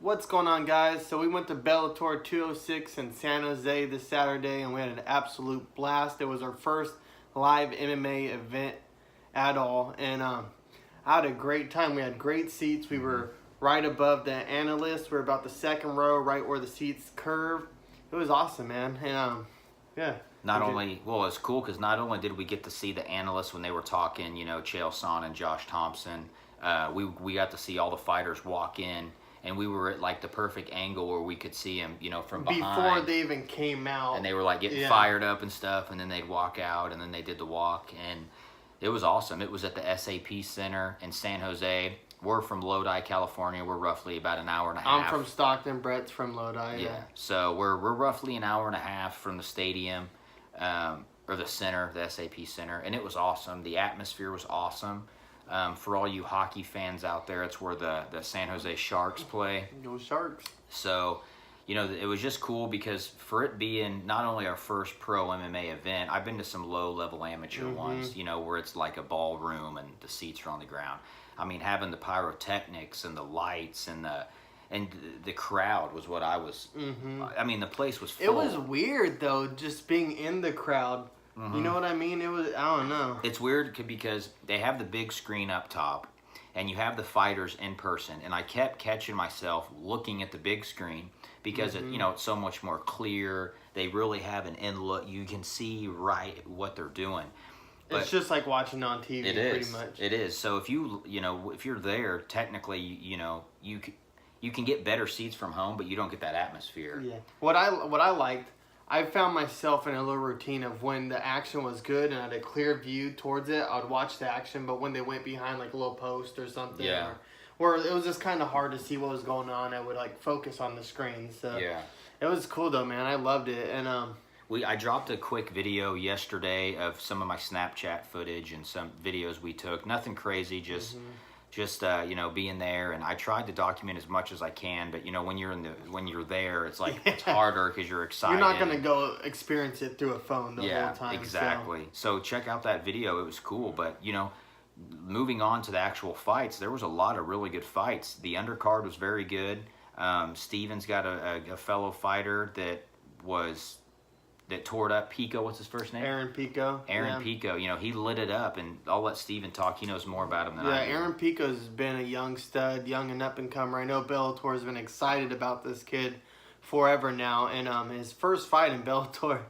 What's going on, guys? So we went to Bellator 206 in San Jose this Saturday, and we had an absolute blast. It was our first live MMA event at all, and I had a great time. We had great seats. We were right above the analysts. We were about the second row, right where the seats curve. It was awesome, man. And yeah. It's cool because not only did we get to see the analysts when they were talking, Chael Sonnen and Josh Thompson, we got to see all the fighters walk in, and we were at like the perfect angle where we could see them, from behind. Before they even came out. And they were like getting fired up and stuff, and then they'd walk out, and then they did the walk, and it was awesome. It was at the SAP Center in San Jose. We're from Lodi, California. We're roughly about an hour and a half. I'm from Stockton. Brett's from Lodi. Yeah. So we're roughly an hour and a half from the stadium, or the center, the SAP Center, and it was awesome. The atmosphere was awesome. For all you hockey fans out there, it's where the San Jose Sharks play. Go Sharks. So, it was just cool because for it being not only our first pro MMA event, I've been to some low-level amateur ones, where it's like a ballroom and the seats are on the ground. I mean, having the pyrotechnics and the lights and the crowd was what I was. I mean, the place was full. It was weird though, just being in the crowd. You know what I mean? It was, I don't know. It's weird because they have the big screen up top, and you have the fighters in person. And I kept catching myself looking at the big screen because it's so much more clear. They really have an in look. You can see right what they're doing. It's just like watching on TV. It is. Pretty much. It is. So if if you're there, technically, you can get better seats from home, but you don't get that atmosphere. Yeah. What I liked, I found myself in a little routine of when the action was good and I had a clear view towards it, I would watch the action. But when they went behind like a little post or something, or it was just kind of hard to see what was going on, I would like focus on the screen. So it was cool though, man. I loved it. And I dropped a quick video yesterday of some of my Snapchat footage and some videos we took. Nothing crazy, just being there, and I tried to document as much as I can. But when you're there, it's like it's harder because you're excited. You're not gonna go experience it through a phone the whole time. Exactly. So check out that video; it was cool. But moving on to the actual fights, there was a lot of really good fights. The undercard was very good. Steven's got a fellow fighter that tore it up. Pico, what's his first name? Aaron Pico. Pico, he lit it up, and I'll let Steven talk. He knows more about him than I do. Yeah, Aaron Pico's been a young stud, young and up-and-comer. I know Bellator has been excited about this kid forever now, and his first fight in Bellator,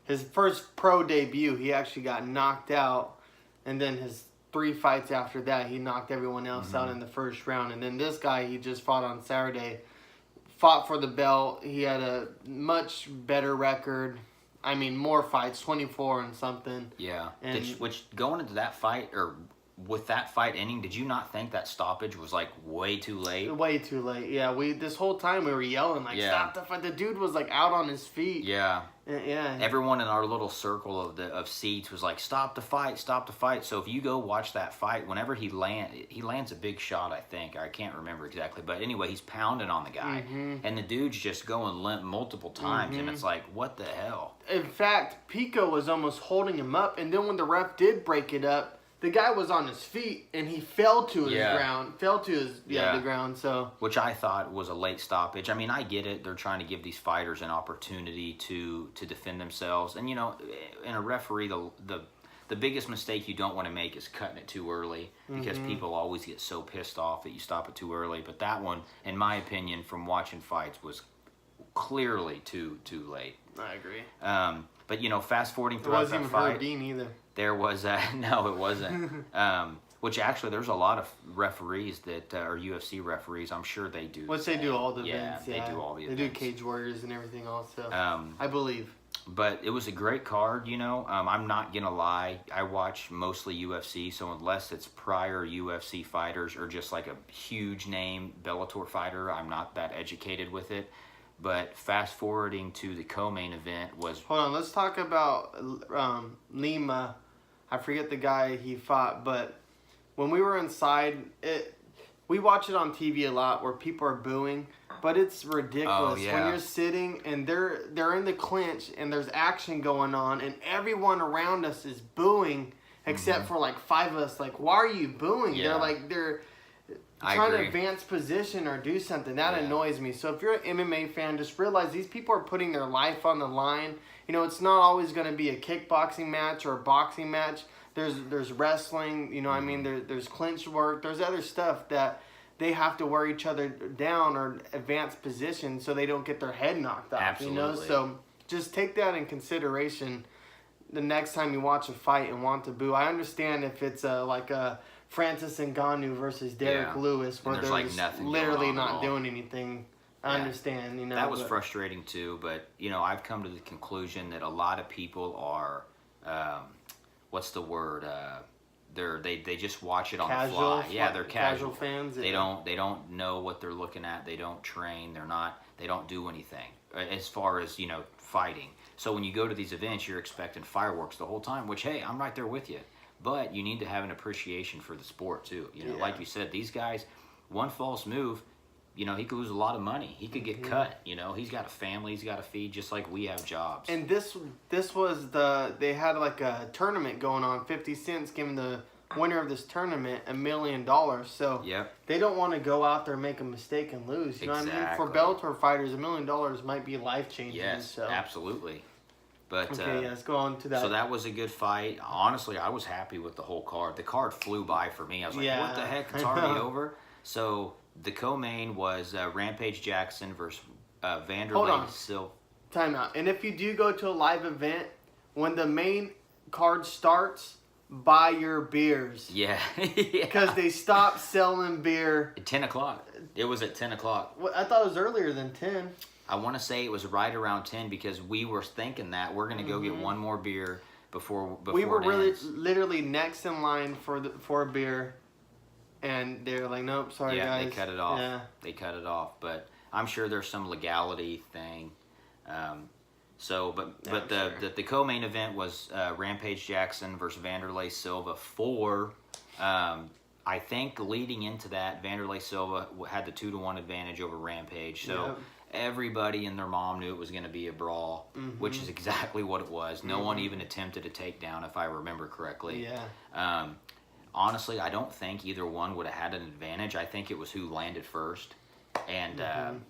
his first pro debut, he actually got knocked out, and then his 3 fights after that, he knocked everyone else out in the first round, and then this guy he just fought on Saturday, fought for the belt. He had a much better record. I mean, more fights, 24 and something. Yeah. Which going into that fight, or with that fight ending, did you not think that stoppage was like way too late? Way too late. Yeah. This whole time we were yelling like, "Stop the fight!" The dude was like out on his feet. Yeah. Yeah. Everyone in our little circle of seats was like, "Stop the fight! Stop the fight!" So if you go watch that fight, whenever he lands a big shot, I think, I can't remember exactly, but anyway, he's pounding on the guy, and the dude's just going limp multiple times, and it's like, what the hell? In fact, Pico was almost holding him up, and then when the ref did break it up, the guy was on his feet, and he fell to his ground. Fell to the ground, so... Which I thought was a late stoppage. I mean, I get it. They're trying to give these fighters an opportunity to defend themselves. And, in a referee, the biggest mistake you don't want to make is cutting it too early, because people always get so pissed off that you stop it too early. But that one, in my opinion, from watching fights, was clearly too late. I agree. But, fast-forwarding throughout that fight... It wasn't even Herb Dean either. There was no, it wasn't. Which actually, there's a lot of referees that are UFC referees. I'm sure they do. Which they do all the events. They do all the events. They do Cage Warriors and everything also. I believe. But it was a great card, I'm not gonna lie. I watch mostly UFC, so unless it's prior UFC fighters or just like a huge name Bellator fighter, I'm not that educated with it. But fast forwarding to the co-main event was... Hold on, let's talk about Lima. I forget the guy he fought, but when we were inside, we watch it on TV a lot where people are booing, but it's ridiculous when you're sitting and they're in the clinch and there's action going on and everyone around us is booing except for like 5 of us. Like, why are you booing? They're I trying agree. to advance position or do something. That Yeah. annoys me. So if you're an MMA fan, just realize these people are putting their life on the line. You know, it's not always going to be a kickboxing match or a boxing match. There's wrestling. You know, I mean, there's clinch work. There's other stuff that they have to wear each other down or advance position so they don't get their head knocked off. Absolutely. You know, so just take that in consideration the next time you watch a fight and want to boo. I understand if it's like a Francis Ngannou versus Derek Lewis, where there's, they're like, just nothing going literally on at not all. doing anything. I understand, you know. That was frustrating too, but you know, I've come to the conclusion that a lot of people are, what's the word? They just watch it on the fly. Yeah, they're casual fans. They don't know what they're looking at. They don't train. They don't do anything as far as, you know, fighting. So when you go to these events, you're expecting fireworks the whole time, which, hey, I'm right there with you. But you need to have an appreciation for the sport too. You know, like you said, these guys, one false move, you know, he could lose a lot of money. He could get cut. You know, he's got a family he's got to feed, just like we have jobs. And this was they had like a tournament going on. 50 Cent's giving the winner of this tournament $1 million. So they don't want to go out there and make a mistake and lose. You know what I mean? For Bellator fighters, $1 million might be life changing. Yes, so. Absolutely. But okay, let's go on to that. So that was a good fight. Honestly, I was happy with the whole card. The card flew by for me. I was like, what the heck? It's already over. So the co-main was Rampage Jackson versus Vanderlei Silva. Time out. And if you do go to a live event, when the main card starts, buy your beers. Yeah. Because they stopped selling beer. At 10 o'clock. It was at 10 o'clock. Well, I thought it was earlier than 10. I want to say it was right around 10 because we were thinking that we're going to go get one more beer before we were really literally next in line for a beer, and they were like, nope, sorry guys. Yeah, they cut it off. Yeah. They cut it off, but I'm sure there's some legality thing. The co-main event was Rampage Jackson versus Vanderlei Silva for. I think leading into that, Vanderlei Silva had the 2-1 advantage over Rampage. So everybody and their mom knew it was going to be a brawl, which is exactly what it was. No one even attempted a takedown, if I remember correctly. Yeah. Honestly, I don't think either one would have had an advantage. I think it was who landed first. And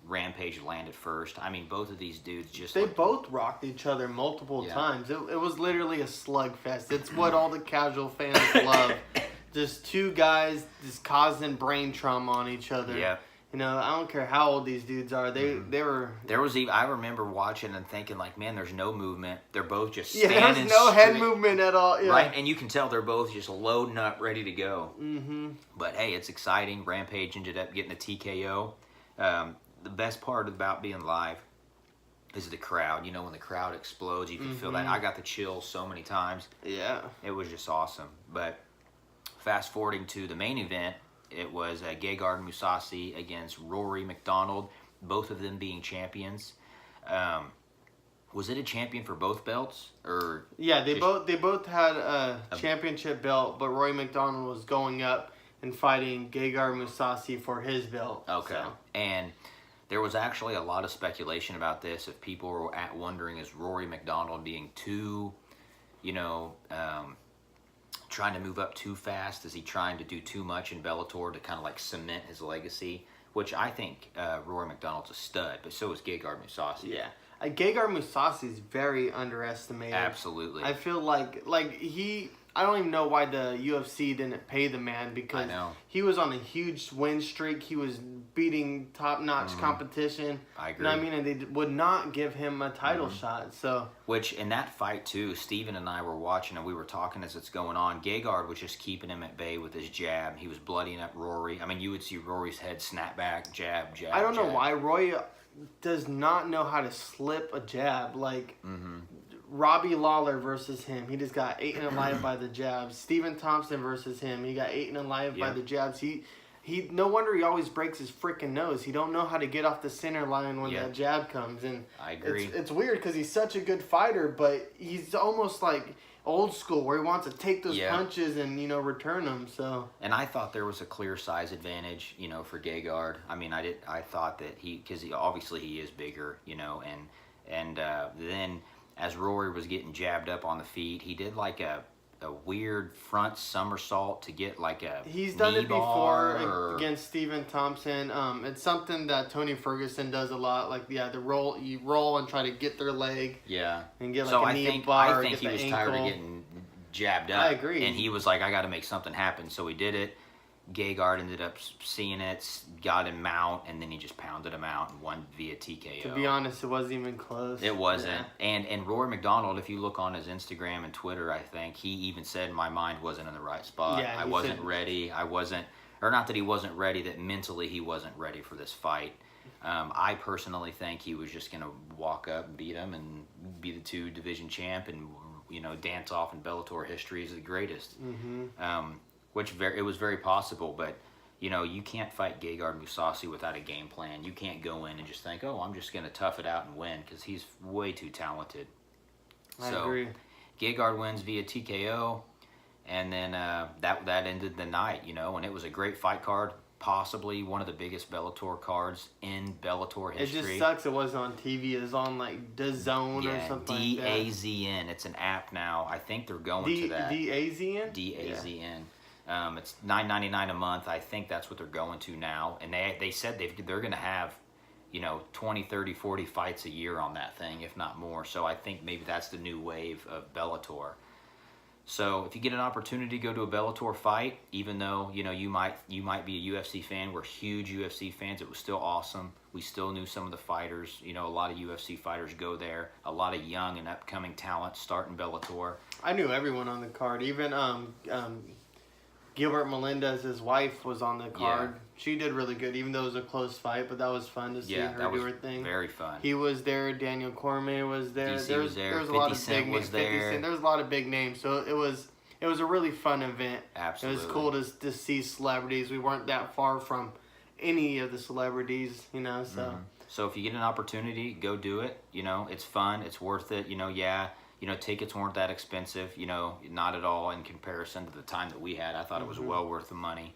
Rampage landed first. I mean, both of these dudes just... They both rocked each other multiple times. It was literally a slugfest. It's what all the casual fans love. Just two guys just causing brain trauma on each other. Yeah. You know, I don't care how old these dudes are. They were... There was even... I remember watching and thinking, like, man, there's no movement. They're both just standing there's no head movement at all. Yeah. Right? And you can tell they're both just loading up, ready to go. But, hey, it's exciting. Rampage ended up getting a TKO. The best part about being live is the crowd. You know, when the crowd explodes, you can feel that. I got the chills so many times. Yeah. It was just awesome. But fast forwarding to the main event, it was Gegard Mousasi against Rory McDonald, both of them being champions. Was it a champion for both belts, or? Yeah, they both had a championship belt, but Rory McDonald was going up and fighting Gegard Mousasi for his belt. Okay. So. And there was actually a lot of speculation about this. If people were wondering, is Rory McDonald being too, trying to move up too fast? Is he trying to do too much in Bellator to kind of like cement his legacy? Which I think Rory McDonald's a stud, but so is Gegard Mousasi. Yeah. Gegard Mousasi is very underestimated. Absolutely. I feel like I don't even know why the UFC didn't pay the man, because he was on a huge win streak. He was beating top-notch competition. I agree. You know what I mean? And they would not give him a title shot. So, which, in that fight, too, Steven and I were watching, and we were talking as it's going on. Gegard was just keeping him at bay with his jab. He was bloodying up Rory. I mean, you would see Rory's head snap back, jab, jab, I don't know why Roy does not know how to slip a jab. Like... Robbie Lawler versus him, he just got eaten alive by the jabs. Stephen Thompson versus him, he got eaten alive by the jabs. He no wonder he always breaks his freaking nose. He don't know how to get off the center line when that jab comes. And I agree. It's weird because he's such a good fighter, but he's almost like old school where he wants to take those punches and return them. So. And I thought there was a clear size advantage, for Gegard. I mean, I thought that because obviously he is bigger, and then. As Rory was getting jabbed up on the feet, he did like a a weird front somersault to get like a He's done knee it before bar, or... against Stephen Thompson. It's something that Tony Ferguson does a lot. Like, the roll, you roll and try to get their leg. Yeah. And get like so a knee bar. I think he was tired of getting jabbed up. I agree. And he was like, I got to make something happen. So he did it. Gegard ended up seeing it, got him out, and then he just pounded him out and won via TKO. To be honest, it wasn't even close. It wasn't. Yeah. And Rory McDonald, if you look on his Instagram and Twitter, I think, he even said my mind wasn't in the right spot. Yeah, I wasn't ready. I wasn't, or not that he wasn't ready, that mentally he wasn't ready for this fight. I personally think he was just going to walk up and beat him and be the 2 division champ and, dance off in Bellator history as the greatest. Mm-hmm. Which it was very possible, but you can't fight Gegard Mousasi without a game plan. You can't go in and just think, oh, I'm just going to tough it out and win, because he's way too talented. I agree. Gegard wins via TKO, and then that ended the night, and it was a great fight card, possibly one of the biggest Bellator cards in Bellator history. It just sucks it wasn't on TV. It was on like DAZN or something like that. DAZN. It's an app now. I think they're going to that. DAZN? DAZN. Yeah. It's $9.99 a month. I think that's what they're going to now. And they said they're going to have, 20, 30, 40 fights a year on that thing, if not more. So I think maybe that's the new wave of Bellator. So if you get an opportunity to go to a Bellator fight, even though, you might be a UFC fan, we're huge UFC fans, it was still awesome. We still knew some of the fighters. A lot of UFC fighters go there. A lot of young and upcoming talent start in Bellator. I knew everyone on the card. Even Gilbert Melendez, his wife, was on the card. Yeah. She did really good, even though it was a close fight, but that was fun to see her do her thing. Very fun. He was there. Daniel Cormier was there. DC was there. There was a lot of big names. There was a lot of big names, so it was a really fun event. Absolutely. It was cool to see celebrities. We weren't that far from any of the celebrities, so. Mm-hmm. So if you get an opportunity, go do it. It's fun. It's worth it. Tickets weren't that expensive, not at all in comparison to the time that we had. I thought it was well worth the money.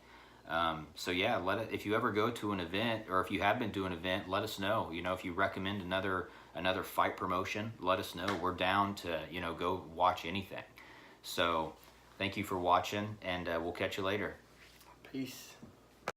So yeah, if you ever go to an event, or if you have been to an event, let us know. If you recommend another fight promotion, let us know. We're down to, go watch anything. So thank you for watching, and we'll catch you later. Peace.